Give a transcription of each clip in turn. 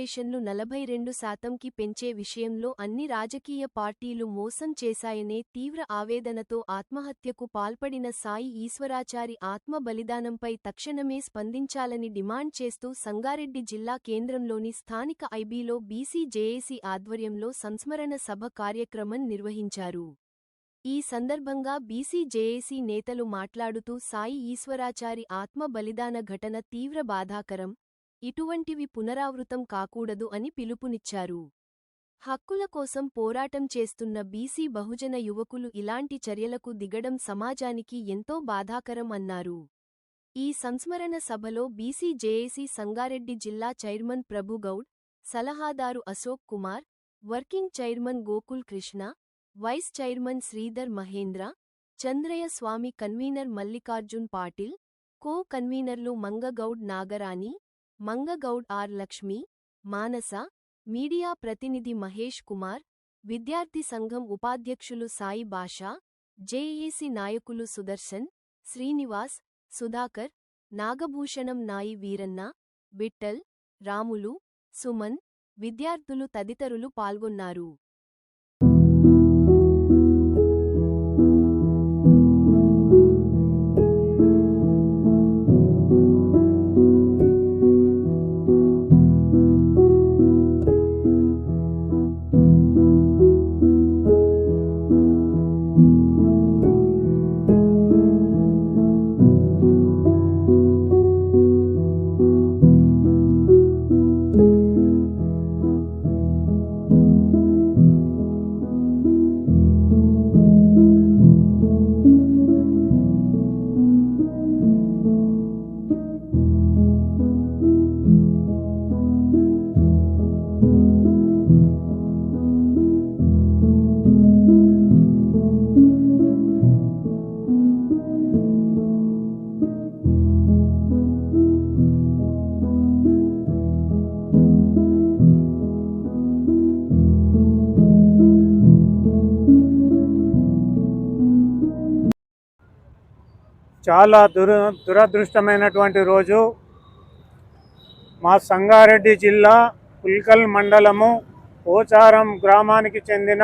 రిజర్వేషన్లు 42%కి పెంచే విషయంలో అన్ని రాజకీయ పార్టీలు మోసం చేశాయనే తీవ్ర ఆవేదనతో ఆత్మహత్యకు పాల్పడిన సాయి ఈశ్వరాచారి ఆత్మ బలిదానంపై తక్షణమే స్పందించాలని డిమాండ్ చేస్తూ సంగారెడ్డి జిల్లా కేంద్రంలోని స్థానిక ఐబీలో బీసీ జేఏసీ ఆధ్వర్యంలో సంస్మరణ సభ కార్యక్రమం నిర్వహించారు. ఈ సందర్భంగా బీసీ జేఏసీ నేతలు మాట్లాడుతూ సాయి ఈశ్వరాచారి ఆత్మ బలిదాన ఘటన తీవ్ర బాధాకరం, ఇటువంటివి పునరావృతం కాకూడదు అని పిలుపునిచ్చారు. హక్కుల కోసం పోరాటం చేస్తున్న బీసీ బహుజన యువకులు ఇలాంటి చర్యలకు దిగడం సమాజానికి ఎంతో బాధాకరం అన్నారు. ఈ సంస్మరణ సభలో బీసీ జేఏసీ సంగారెడ్డి జిల్లా చైర్మన్ ప్రభుగౌడ్, సలహాదారు Ashok Kumar, working chairman Gokul Krishna, vice chairman Sridhar Mahendra, Chandraiah Swamy, convener Mallikarjun Patil, co కన్వీనర్లు మంగగౌడ్ నాగరాణి, మంగగౌడ్ ఆర్ లక్ష్మి, మానస, మీడియా ప్రతినిధి మహేష్ కుమార్, విద్యార్థి సంఘం ఉపాధ్యక్షులు సాయి బాషా, జేఏసీ నాయకులు సుదర్శన్, శ్రీనివాస్, సుధాకర్, నాగభూషణం, నాయి వీరన్న, విఠల్, రాములు, సుమన్, విద్యార్థులు తదితరులు పాల్గొన్నారు. చాలా దురదృష్టమైనటువంటి రోజు. మా సంగారెడ్డి జిల్లా పుల్కల్ మండలము పోచారం గ్రామానికి చెందిన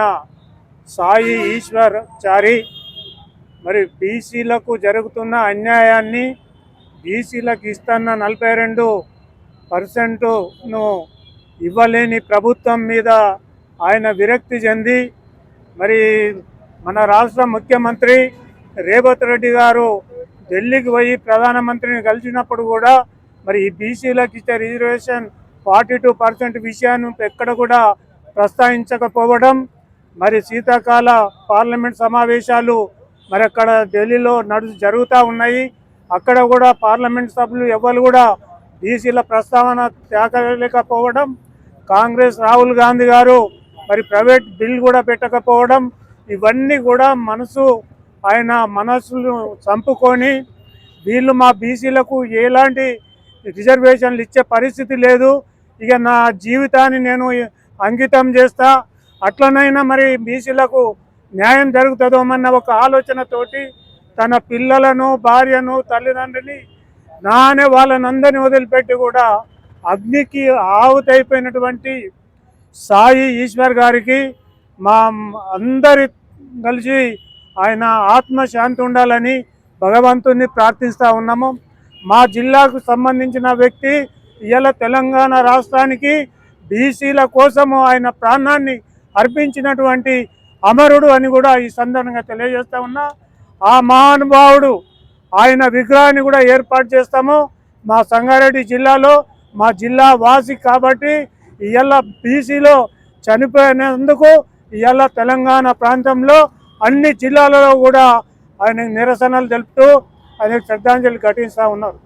సాయి ఈశ్వరాచారి మరి బీసీలకు జరుగుతున్న అన్యాయాన్ని, బీసీలకు ఇస్తున్న 42%ను ఇవ్వలేని ప్రభుత్వం మీద ఆయన విరక్తి చెంది మరి మన రాష్ట్ర ముఖ్యమంత్రి రేవంత్ రెడ్డి గారు ఢిల్లీకి పోయి ప్రధానమంత్రిని కలిసినప్పుడు కూడా మరి ఈ బీసీలకు ఇచ్చే రిజర్వేషన్ 42% విషయాన్ని ఎక్కడ కూడా ప్రస్తావించకపోవడం, మరి శీతాకాల పార్లమెంట్ సమావేశాలు మరి అక్కడ ఢిల్లీలో జరుగుతూ ఉన్నాయి. అక్కడ కూడా పార్లమెంట్ సభ్యులు ఎవరు కూడా బీసీల ప్రస్తావన తేగలేకపోవడం, కాంగ్రెస్ రాహుల్ గాంధీ గారు మరి ప్రైవేట్ బిల్ కూడా పెట్టకపోవడం, ఇవన్నీ కూడా ఆయన మనసును చంపుకొని వీళ్ళు మా బీసీలకు ఎలాంటి రిజర్వేషన్లు ఇచ్చే పరిస్థితి లేదు, ఇక నా జీవితాన్ని నేను అంకితం చేస్తా, అట్లనైనా మరి బీసీలకు న్యాయం జరుగుతుందోమన్న ఒక ఆలోచనతోటి తన పిల్లలను, భార్యను, తల్లిదండ్రుని నానే వాళ్ళనందరినీ వదిలిపెట్టి కూడా అగ్నికి ఆహుతైపోయినటువంటి సాయి ఈశ్వర్ గారికి మా అందరి కలిసి ఆయన ఆత్మశాంతి ఉండాలని భగవంతుని ప్రార్థిస్తూ ఉన్నాము. మా జిల్లాకు సంబంధించిన వ్యక్తి ఇవాళ తెలంగాణ రాష్ట్రానికి బీసీల కోసము ఆయన ప్రాణాన్ని అర్పించినటువంటి అమరుడు అని కూడా ఈ సందర్భంగా తెలియజేస్తూ ఉన్నా. ఆ మహానుభావుడు ఆయన విగ్రహాన్ని కూడా ఏర్పాటు చేస్తాము మా సంగారెడ్డి జిల్లాలో. మా జిల్లా వాసి కాబట్టి ఇవాళ బీసీలో చనిపోయినందుకు ఇవాళ తెలంగాణ ప్రాంతంలో అన్ని జిల్లాలలో కూడా ఆయనకు నిరసనలు తెలుపుతూ ఆయనకు శ్రద్ధాంజలి ఘటిస్తూ ఉన్నారు.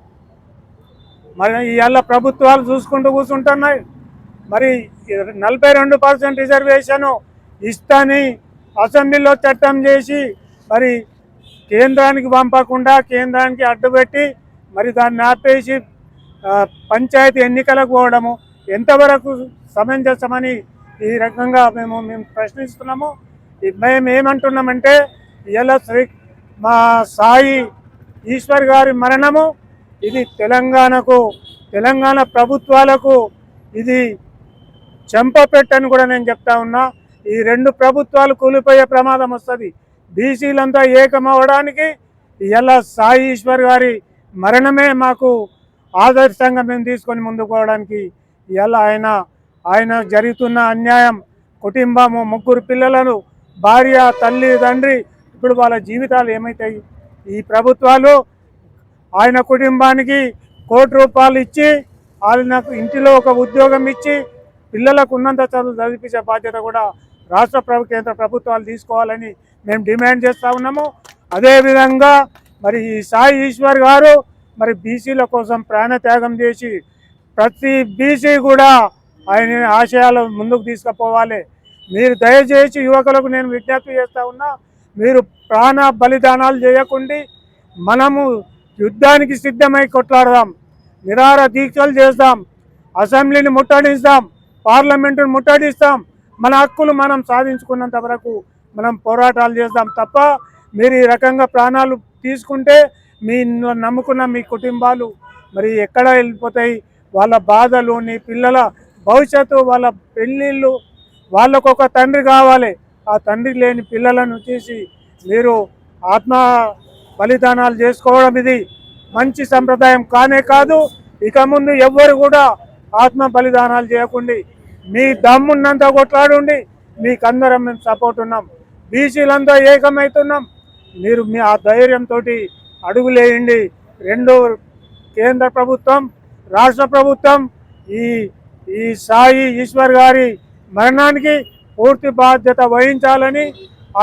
మరి ఇవాళ ప్రభుత్వాలు చూసుకుంటూ కూర్చుంటున్నాయి. మరి 42% రిజర్వేషను ఇస్తాని అసెంబ్లీలో చట్టం చేసి మరి కేంద్రానికి పంపకుండా కేంద్రానికి అడ్డుపెట్టి మరి దాన్ని ఆపేసి పంచాయతీ ఎన్నికలకు పోవడము ఎంతవరకు సమంజసమని ఈ రకంగా మేము ప్రశ్నిస్తున్నాము. మేము ఏమంటున్నామంటే ఇలా మా సాయి ఈశ్వర్ గారి మరణము ఇది తెలంగాణ ప్రభుత్వాలకు ఇది చెంపపెట్టని కూడా నేను చెప్తా ఉన్నా. ఈ రెండు ప్రభుత్వాలు కూలిపోయే ప్రమాదం వస్తుంది. బీసీలంతా ఏకమవడానికి ఇలా సాయి ఈశ్వర్ గారి మరణమే మాకు ఆదర్శంగా మేము తీసుకొని ముందుకు పోవడానికి. ఇలా ఆయన జరుగుతున్న అన్యాయం, కుటుంబము, 3 పిల్లలను, భార్య, తల్లి, తండ్రి, ఇప్పుడు వాళ్ళ జీవితాలు ఏమవుతాయి? ఈ ప్రభుత్వాలు ఆయన కుటుంబానికి ₹1 ఇచ్చి ఆయనకు ఇంటిలో ఒక ఉద్యోగం ఇచ్చి పిల్లలకు ఉన్నంత చదువు చదివించే బాధ్యత కూడా రాష్ట్ర కేంద్ర ప్రభుత్వాలు తీసుకోవాలని మేము డిమాండ్ చేస్తూ ఉన్నాము. అదేవిధంగా మరి ఈ సాయి ఈశ్వర్ గారు మరి బీసీల కోసం ప్రాణత్యాగం చేసి ప్రతి బీసీ కూడా ఆయన ఆశయాలు ముందుకు తీసుకుపోవాలి. మీరు దయచేసి యువకులకు నేను విజ్ఞప్తి చేస్తూ ఉన్నా, మీరు ప్రాణ బలిదానాలు చేయకుండా మనము యుద్ధానికి సిద్ధమై కొట్లాడదాం, నిరాహార దీక్షలు చేద్దాం, అసెంబ్లీని ముట్టడిస్తాం, పార్లమెంటును ముట్టడిస్తాం. మన హక్కులు మనం సాధించుకున్నంత వరకు మనం పోరాటాలు చేద్దాం తప్ప మీరు ఈ రకంగా ప్రాణాలు తీసుకుంటే మీ నమ్ముకున్న మీ కుటుంబాలు మరి ఎక్కడ వెళ్ళిపోతాయి? వాళ్ళ బాధలు, నీ పిల్లల భవిష్యత్తు, వాళ్ళ పెళ్ళిళ్ళు, వాళ్ళకు ఒక తండ్రి కావాలి. ఆ తండ్రి లేని పిల్లలను చేసి మీరు ఆత్మ బలిదానాలు చేసుకోవడం ఇది మంచి సంప్రదాయం కానే కాదు. ఇక ముందు ఎవ్వరు కూడా ఆత్మ బలిదానాలు చేయకుండా మీ దమ్మున్నంతా కొట్లాడుండి. మీకందరం మేము సపోర్ట్ ఉన్నాం, బీసీలంతా ఏకమవుతున్నాం. మీరు మీ ఆ ధైర్యంతో అడుగులేయండి. రెండు కేంద్ర ప్రభుత్వం, రాష్ట్ర ప్రభుత్వం ఈ సాయి ఈశ్వర్ గారి మరణానికి పూర్తి బాధ్యత వహించాలని,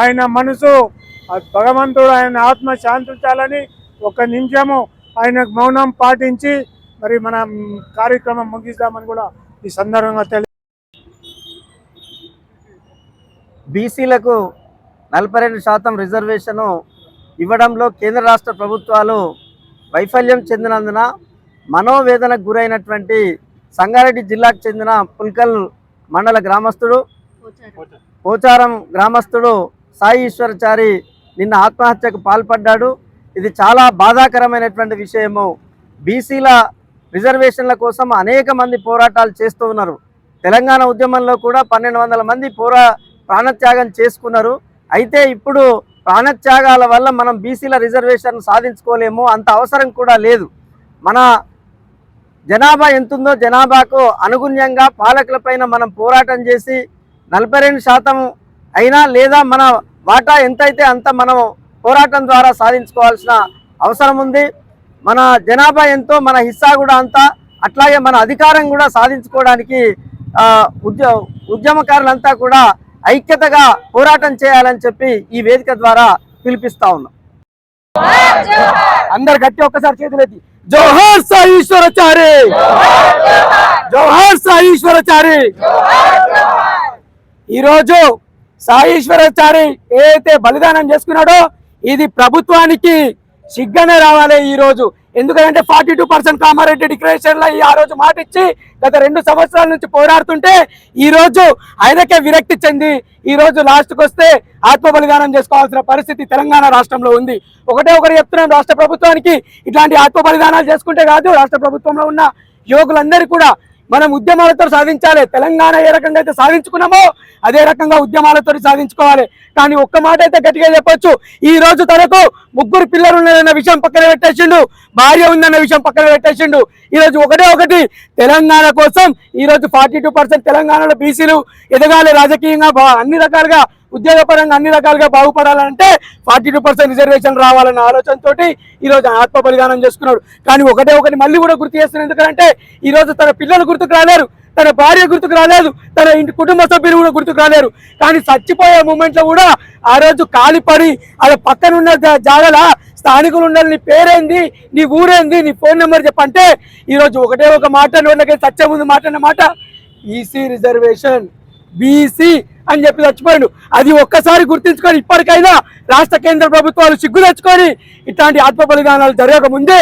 ఆయన మనసు భగవంతుడు ఆయన ఆత్మ శాంతించాలని 1 నిమిషము ఆయన మౌనం పాటించి మరి మన కార్యక్రమం ముగిస్తామని కూడా ఈ సందర్భంగా తెలియ. బీసీలకు 42% రిజర్వేషను ఇవ్వడంలో కేంద్ర రాష్ట్ర ప్రభుత్వాలు వైఫల్యం చెందినందున మనోవేదనకు గురైనటువంటి సంగారెడ్డి జిల్లాకు చెందిన పుల్కల్ మండల గ్రామస్తుడు, పోచారం గ్రామస్తుడు సాయి ఈశ్వరచారి నిన్న ఆత్మహత్యకు పాల్పడ్డాడు. ఇది చాలా బాధాకరమైనటువంటి విషయము. బీసీల రిజర్వేషన్ల కోసం అనేక మంది పోరాటాలు చేస్తూ ఉన్నారు. తెలంగాణ ఉద్యమంలో కూడా 1200 మంది ప్రాణత్యాగం చేసుకున్నారు. అయితే ఇప్పుడు ప్రాణత్యాగాల వల్ల మనం బీసీల రిజర్వేషన్ సాధించుకోలేము, అంత అవసరం కూడా లేదు. మన జనాభా ఎంతుందో జనాభాకు అనుగుణ్యంగా పాలకులపైన మనం పోరాటం చేసి 42% అయినా లేదా మన వాటా ఎంతైతే అంత మనం పోరాటం ద్వారా సాధించుకోవాల్సిన అవసరం ఉంది. మన జనాభా ఎంతో మన హిస్సా కూడా అంత, అట్లాగే మన అధికారం కూడా సాధించుకోవడానికి ఉద్యమకారులంతా కూడా ఐక్యతగా పోరాటం చేయాలని చెప్పి ఈ వేదిక ద్వారా పిలిపిస్తా ఉన్నాం. అందరు గట్టి ఒక్కసారి చేతులెత్తి జోహార్ సాయి ఈశ్వరచారి, జోహార్ సాయి ఈశ్వరచారి. ఈరోజు సాయి ఈశ్వరచారి ఏదైతే బలిదానం చేసుకున్నాడో ఇది ప్రభుత్వానికి సిగ్గనే రావాలి ఈరోజు. ఎందుకంటే 42% కామారెడ్డి డిక్లరేషన్లో ఆ రోజు మాట ఇచ్చి గత 2 సంవత్సరాల నుంచి పోరాడుతుంటే ఈ రోజు ఆయనకే విరక్తి చెంది ఈ రోజు లాస్ట్కి వస్తే ఆత్మ బలిదానం చేసుకోవాల్సిన పరిస్థితి తెలంగాణ రాష్ట్రంలో ఉంది. ఒకటి చెప్తున్నాం రాష్ట్ర ప్రభుత్వానికి, ఇట్లాంటి ఆత్మ బలిదానాలు చేసుకుంటే కాదు, రాష్ట్ర ప్రభుత్వంలో ఉన్న యువకులందరూ కూడా మనం ఉద్యమాలతో సాధించాలి. తెలంగాణ ఏ రకంగా అయితే సాధించుకున్నామో అదే రకంగా ఉద్యమాలతో సాధించుకోవాలి. కానీ ఒక్క మాట అయితే గట్టిగా చెప్పొచ్చు, ఈ రోజు తనకు 3 పిల్లలు ఉన్నారన్న విషయం పక్కన పెట్టేసిండు, భార్య ఉందన్న విషయం పక్కన పెట్టేసిండు. ఈరోజు ఒకటి తెలంగాణ కోసం ఈరోజు 42% తెలంగాణలో బీసీలు ఎదగాలి, రాజకీయంగా అన్ని రకాలుగా ఉద్యోగపరంగా అన్ని రకాలుగా బాగుపడాలంటే 42% రిజర్వేషన్ రావాలన్న ఆలోచనతో ఈరోజు ఆత్మ బలిదానం చేసుకున్నాడు. కానీ ఒకటి మళ్ళీ కూడా గుర్తు చేస్తున్నాడు. ఎందుకంటే ఈరోజు తన పిల్లలు గుర్తుకు రాలేరు, తన భార్య గుర్తుకు రాలేదు, తన ఇంటి కుటుంబ సభ్యులు కూడా గుర్తుకు రాలేరు. కానీ చచ్చిపోయే మూమెంట్లో కూడా ఆ రోజు కాలిపడి అలా పక్కన ఉన్న జాగల స్థానికులు ఉండాలి, నీ పేరేంది, నీ ఊరేంది, నీ ఫోన్ నెంబర్ చెప్పంటే ఈరోజు ఒక మాట నోళ్ళకి చచ్చే ముందు మాట ఈసీ రిజర్వేషన్, బీసీ అని చెప్పి చచ్చిపోయాడు. అది ఒక్కసారి గుర్తించుకొని ఇప్పటికైనా రాష్ట్ర కేంద్ర ప్రభుత్వాలు సిగ్గు తెచ్చుకొని ఇట్లాంటి ఆత్మ బలిదానాలు జరగకముందే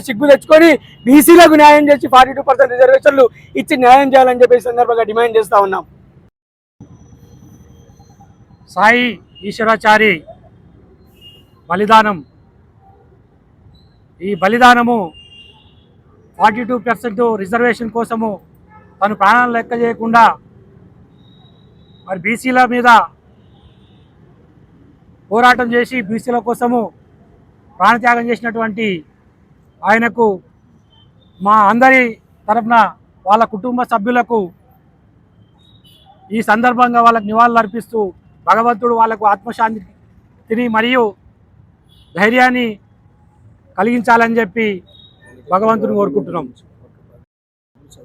సిగ్గు తెచ్చుకొని బీసీలకు న్యాయం చేసి 42% రిజర్వేషన్లు ఇచ్చి న్యాయం చేయాలని చెప్పి సందర్భంగా డిమాండ్ చేస్తూ ఉన్నాం. సాయి ఈశ్వరాచారి బలిదానం, ఈ బలిదానము 42% రిజర్వేషన్ కోసము తను ప్రాణాలను లెక్క చేయకుండా మరి బీసీల మీద పోరాటం చేసి బీసీల కోసము ప్రాణత్యాగం చేసినటువంటి ఆయనకు మా అందరి తరఫున వాళ్ళ కుటుంబ సభ్యులకు ఈ సందర్భంగా వాళ్ళకు నివాళులు అర్పిస్తూ భగవంతుడు వాళ్ళకు ఆత్మశాంతిని మరియు ధైర్యాన్ని కలిగించాలని చెప్పి భగవంతుని కోరుకుంటున్నాం.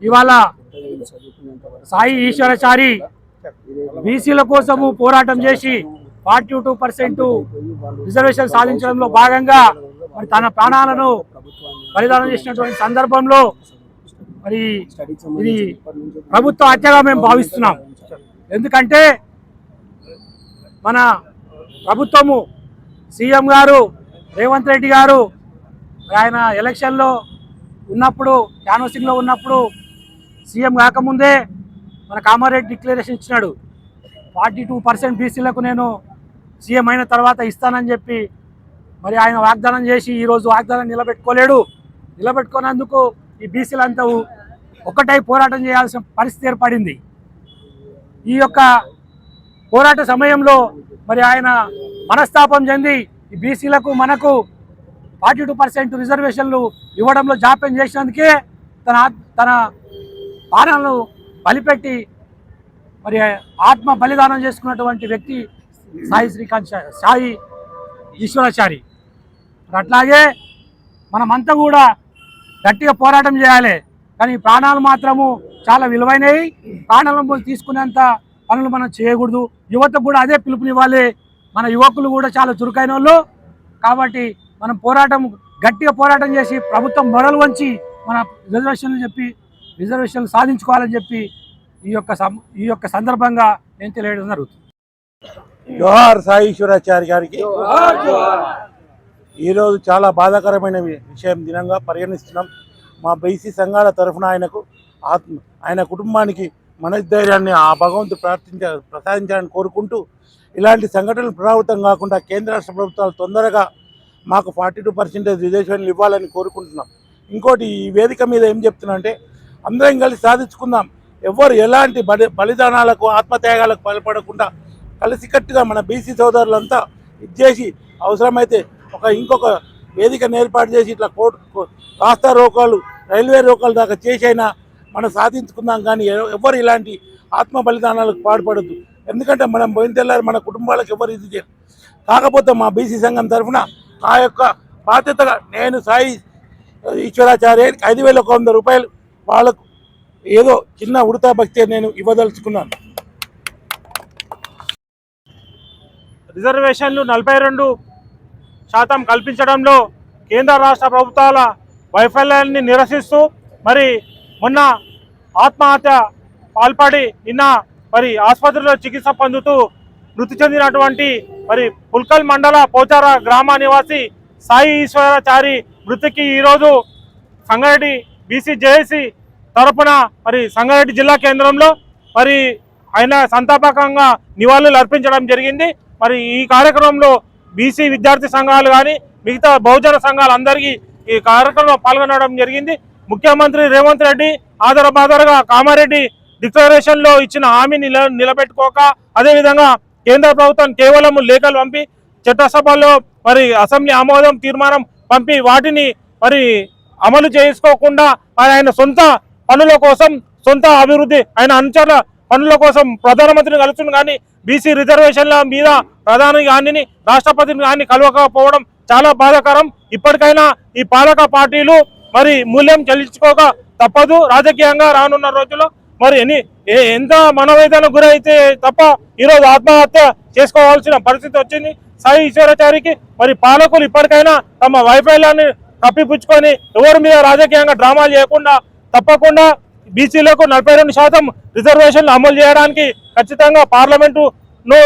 ఇవాళ సాయి ఈశ్వరాచారి బీసీల కోసము పోరాటం చేసి 42% రిజర్వేషన్ సాధించడంలో భాగంగా మరి తన ప్రాణాలను బలిదానం చేసినటువంటి సందర్భంలో మరి ఇది ప్రభుత్వ హత్యగా మేము భావిస్తున్నాం. ఎందుకంటే మన ప్రభుత్వము సీఎం గారు రేవంత్ రెడ్డి గారు ఆయన ఎలక్షన్లో ఉన్నప్పుడు క్యాన్వసింగ్లో ఉన్నప్పుడు సీఎం కాకముందే మన కామారెడ్డి డిక్లరేషన్ ఇచ్చినాడు. 42% బీసీలకు నేను సీఎం అయిన తర్వాత ఇస్తానని చెప్పి మరి ఆయన వాగ్దానం చేసి ఈరోజు వాగ్దానం నిలబెట్టుకున్నందుకు ఈ బీసీలంతా ఒక్కటై పోరాటం చేయాల్సిన పరిస్థితి ఏర్పడింది. ఈ యొక్క పోరాట సమయంలో మరి ఆయన మనస్తాపం చెంది ఈ బీసీలకు మనకు 42% రిజర్వేషన్లు ఇవ్వడంలో జాప్యం చేసినందుకే తన ప్రాణాలను బలిపెట్టి మరి ఆత్మ బలిదానం చేసుకున్నటువంటి వ్యక్తి సాయి ఈశ్వరాచారి. అట్లాగే మనమంతా కూడా గట్టిగా పోరాటం చేయాలి. కానీ ప్రాణాలు మాత్రము చాలా విలువైనవి. ప్రాణాలను తీసుకునేంత పనులు మనం చేయకూడదు. యువతకు కూడా అదే పిలుపునివ్వాలి. మన యువకులు కూడా చాలా చురుకైన వాళ్ళు కాబట్టి మనం గట్టిగా పోరాటం చేసి ప్రభుత్వం మొదలు వంచి మన రిజర్వేషన్లు సాధించుకోవాలని చెప్పి ఈ యొక్క సందర్భంగా నేను తెలియడం జరుగుతుంది. జోహార్ సాయి ఈశ్వరాచారి గారికి. ఈరోజు చాలా బాధాకరమైన విషయం దినంగా పరిగణిస్తున్నాం. మా బీసీ సంఘాల తరఫున ఆయన కుటుంబానికి మనోధైర్యాన్ని ఆ భగవంతుడు ప్రసాదించాలని కోరుకుంటూ ఇలాంటి సంఘటనలు పునరావృతం కాకుండా కేంద్ర రాష్ట్ర ప్రభుత్వాలు తొందరగా మాకు 42% రిజర్వేషన్లు ఇవ్వాలని కోరుకుంటున్నాం. ఇంకోటి ఈ వేదిక మీద ఏం చెప్తున్నా అంటే అందరం కలిసి సాధించుకుందాం. ఎవరు ఎలాంటి బలిదానాలకు ఆత్మత్యాగాలకు పాల్పడకుండా కలిసికట్టుగా మన బీసీ సోదరులంతా ఇచ్చేసి అవసరమైతే ఇంకొక వేదికను ఏర్పాటు చేసి ఇట్లా రాస్తా రోకాలు రైల్వే రోకాలు దాకా చేసైనా మనం సాధించుకుందాం. కానీ ఎవరు ఇలాంటి ఆత్మ బలిదానాలకు పాల్పడద్దు. ఎందుకంటే మనం పోయిన తెల్లారి మన కుటుంబాలకు ఎవరు ఇది చేయరు. కాకపోతే మా బీసీ సంఘం తరఫున నా యొక్క బాధ్యతగా నేను సాయి ఈశ్వరాచార్యానికి 5,100 రూపాయలు వాళ్ళకు ఏదో చిన్న ఉడతా భక్తి నేను ఇవ్వదలుచుకున్నాను. రిజర్వేషన్లు 42% కల్పించడంలో కేంద్ర రాష్ట్ర ప్రభుత్వాల వైఫల్యాన్ని నిరసిస్తూ మరి మొన్న ఆత్మహత్య పాల్పడి నిన్న మరి ఆసుపత్రిలో చికిత్స పొందుతూ మృతి చెందినటువంటి మరి పుల్కల్ మండల పోచార గ్రామ నివాసి సాయి ఈశ్వరాచారి మృతికి ఈరోజు సంగారెడ్డి బీసీ జేఏసీ తరపున మరి సంగారెడ్డి జిల్లా కేంద్రంలో మరి ఆయన సంతాపకంగా నివాళులు అర్పించడం జరిగింది. మరి ఈ కార్యక్రమంలో బీసీ విద్యార్థి సంఘాలు కానీ మిగతా బహుజన సంఘాలు అందరికీ ఈ కార్యక్రమంలో పాల్గొనడం జరిగింది. ముఖ్యమంత్రి రేవంత్ రెడ్డి ఆధారబాధారుగా కామారెడ్డి డిక్లరేషన్లో ఇచ్చిన హామీని నిలబెట్టుకోక అదేవిధంగా కేంద్ర ప్రభుత్వం కేవలం లేఖలు పంపి చట్టసభలో మరి అసెంబ్లీ ఆమోదం తీర్మానం పంపి వాటిని మరి అమలు చేసుకోకుండా మరి ఆయన సొంత పనుల కోసం సొంత అభివృద్ధి ఆయన అనుచరుల పనుల కోసం ప్రధానమంత్రిని కలుస్తుంది కానీ బీసీ రిజర్వేషన్ల మీద ప్రధాని గాని రాష్ట్రపతిని కానీ కలవకపోవడం చాలా బాధాకరం. ఇప్పటికైనా ఈ పాలక పార్టీలు మరి మూల్యం చెల్లించుకోక తప్పదు. రాజకీయంగా రానున్న రోజుల్లో మరి ఎంత మనోవేదన గురైతే తప్ప ఈరోజు ఆత్మహత్య చేసుకోవాల్సిన పరిస్థితి వచ్చింది సాయి ఈశ్వరాచారికి. మరి పాలకులు ఇప్పటికైనా తమ వైఫల్యాన్ని కప్పిపుచ్చుకొని ఎవరి మీద రాజకీయంగా డ్రామాలు చేయకుండా తప్పకుండా బీసీలకు 42% రిజర్వేషన్లు అమలు చేయడానికి ఖచ్చితంగా పార్లమెంటును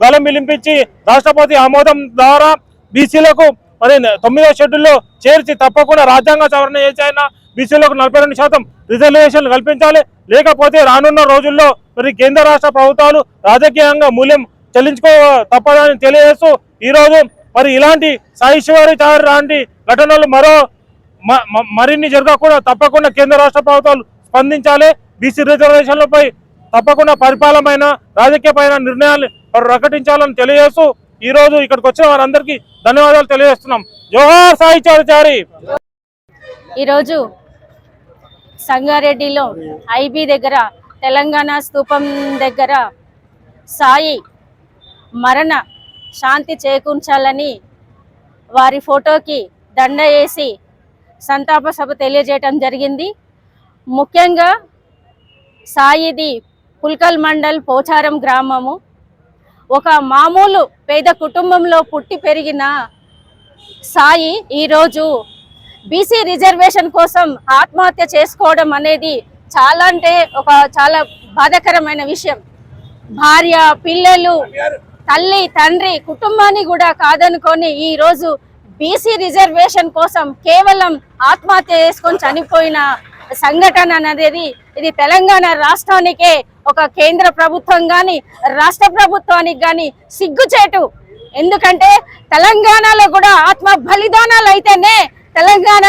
బలం విలింపించి రాష్ట్రపతి ఆమోదం ద్వారా బీసీలకు మరి 9వ షెడ్యూల్లో చేర్చి తప్పకుండా రాజ్యాంగ సవరణ చేసైనా బీసీలకు 42% రిజర్వేషన్లు కల్పించాలి. లేకపోతే రానున్న రోజుల్లో మరి కేంద్ర రాష్ట్ర ప్రభుత్వాలు రాజకీయంగా మూల్యం చెల్లించుకో తప్పదని తెలియజేస్తూ ఈరోజు మరి ఇలాంటి సాయి ఈశ్వరాచారి లాంటి ఘటనలు మరిన్ని జరగకుండా తప్పకుండా కేంద్ర రాష్ట్ర ప్రభుత్వాలు స్పందించాలి. బీసీ రిజర్వేషన్లపై తప్పకుండా పరిపాలన రాజకీయమైన నిర్ణయాలు ప్రకటించాలని తెలియజేస్తూ ఈ రోజు ఇక్కడికి వచ్చిన వారందరికీ ధన్యవాదాలు తెలియజేస్తున్నాం. జోహార్ సాయిచారి. ఈరోజు సంగారెడ్డిలో ఐబీ దగ్గర తెలంగాణ స్తూపం దగ్గర సాయి మరణ శాంతి చేకూర్చాలని వారి ఫోటోకి దండ వేసి సంతాప సభ తెలియజేయటం జరిగింది. ముఖ్యంగా సాయిది పుల్కల్ మండల్ పోచారం గ్రామము. ఒక మామూలు పేద కుటుంబంలో పుట్టి పెరిగిన సాయి ఈరోజు బీసీ రిజర్వేషన్ కోసం ఆత్మహత్య చేసుకోవడం అనేది చాలా బాధాకరమైన విషయం. భార్య, పిల్లలు, తల్లి, తండ్రి, కుటుంబాన్ని కూడా కాదనుకొని ఈరోజు బీసీ రిజర్వేషన్ కోసం కేవలం ఆత్మహత్య చేసుకొని చనిపోయిన సంఘటన అనేది ఇది తెలంగాణ రాష్ట్రానికే, ఒక కేంద్ర ప్రభుత్వం కానీ రాష్ట్ర ప్రభుత్వానికి కానీ సిగ్గుచేటు. ఎందుకంటే తెలంగాణలో కూడా ఆత్మ బలిదానాలు అయితేనే తెలంగాణ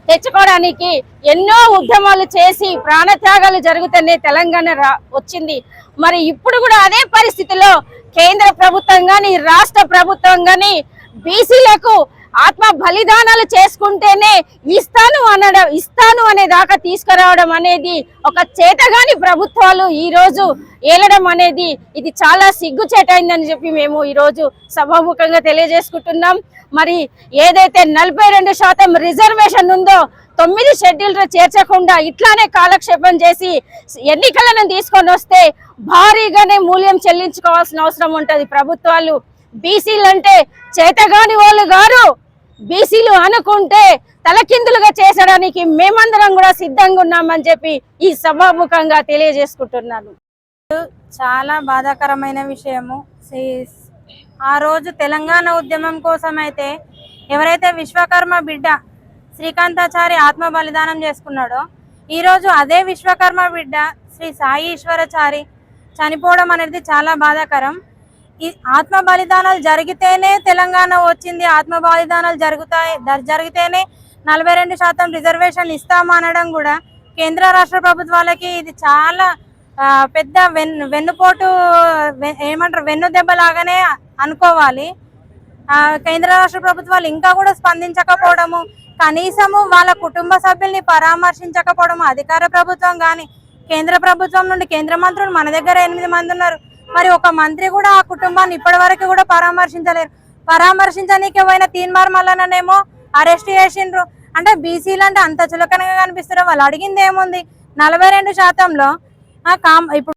తెచ్చుకోవడానికి ఎన్నో ఉద్యమాలు చేసి ప్రాణత్యాగాలు జరుగుతూనే తెలంగాణ వచ్చింది. మరి ఇప్పుడు కూడా అదే పరిస్థితిలో కేంద్ర ప్రభుత్వం కానీ రాష్ట్ర ప్రభుత్వం కానీ బీసీలకు ఆత్మ బలిదానాలు చేసుకుంటేనే ఇస్తాను అనే దాకా తీసుకురావడం అనేది ఒక చేతగాని ప్రభుత్వాలు ఈ రోజు ఏలడం అనేది ఇది చాలా సిగ్గుచేటైందని చెప్పి మేము ఈ రోజు సభాముఖంగా తెలియజేసుకుంటున్నాం. మరి ఏదైతే 42% రిజర్వేషన్ ఉందో 9 షెడ్యూల్ చేర్చకుండా ఇట్లానే కాలక్షేపం చేసి ఎన్నికలను తీసుకొని వస్తే భారీగానే మూల్యం చెల్లించుకోవాల్సిన అవసరం ఉంటుంది ప్రభుత్వాలు. బీసీలు అంటే చేతగాని వాళ్ళు గారు, బీసీలు అనుకుంటే తలకిందులుగా చేసడానికి మేమందరం కూడా సిద్ధంగా ఉన్నామని చెప్పి ఈ సభాముఖంగా తెలియజేసుకుంటున్నాను. చాలా బాధాకరమైన విషయము. ఆ రోజు తెలంగాణ ఉద్యమం కోసం అయితే ఎవరైతే విశ్వకర్మ బిడ్డ శ్రీకాంతాచారి ఆత్మ బలిదానం చేసుకున్నాడో, ఈరోజు అదే విశ్వకర్మ బిడ్డ శ్రీ సాయి ఈశ్వరాచారి చనిపోవడం అనేది చాలా బాధాకరం. ఈ ఆత్మ బలిదానాలు జరిగితేనే తెలంగాణ వచ్చింది, ఆత్మ బలిదానాలు జరిగితేనే 42% రిజర్వేషన్ ఇస్తామనడం కూడా కేంద్ర రాష్ట్ర ప్రభుత్వాలకి ఇది చాలా పెద్ద వెన్నుపోటు, ఏమంటారు, వెన్ను దెబ్బలాగానే అనుకోవాలి. కేంద్ర రాష్ట్ర ప్రభుత్వాలు ఇంకా కూడా స్పందించకపోవడము, కనీసము వాళ్ళ కుటుంబ సభ్యుల్ని పరామర్శించకపోవడము, అధికార ప్రభుత్వం కానీ కేంద్ర ప్రభుత్వం నుండి కేంద్ర మంత్రులు మన దగ్గర 8 మంది ఉన్నారు, మరి ఒక మంత్రి కూడా ఆ కుటుంబాన్ని ఇప్పటి వరకు కూడా పరామర్శించలేరు. పరామర్శించనీకి పోయిన తీన్మార్ మల్లనేమో అరెస్ట్ చేసిండ్రు. అంటే బీసీలు అంటే అంత చులకనగా కనిపిస్తారు. వాళ్ళు అడిగింది ఏముంది? 42%లో ఇప్పుడు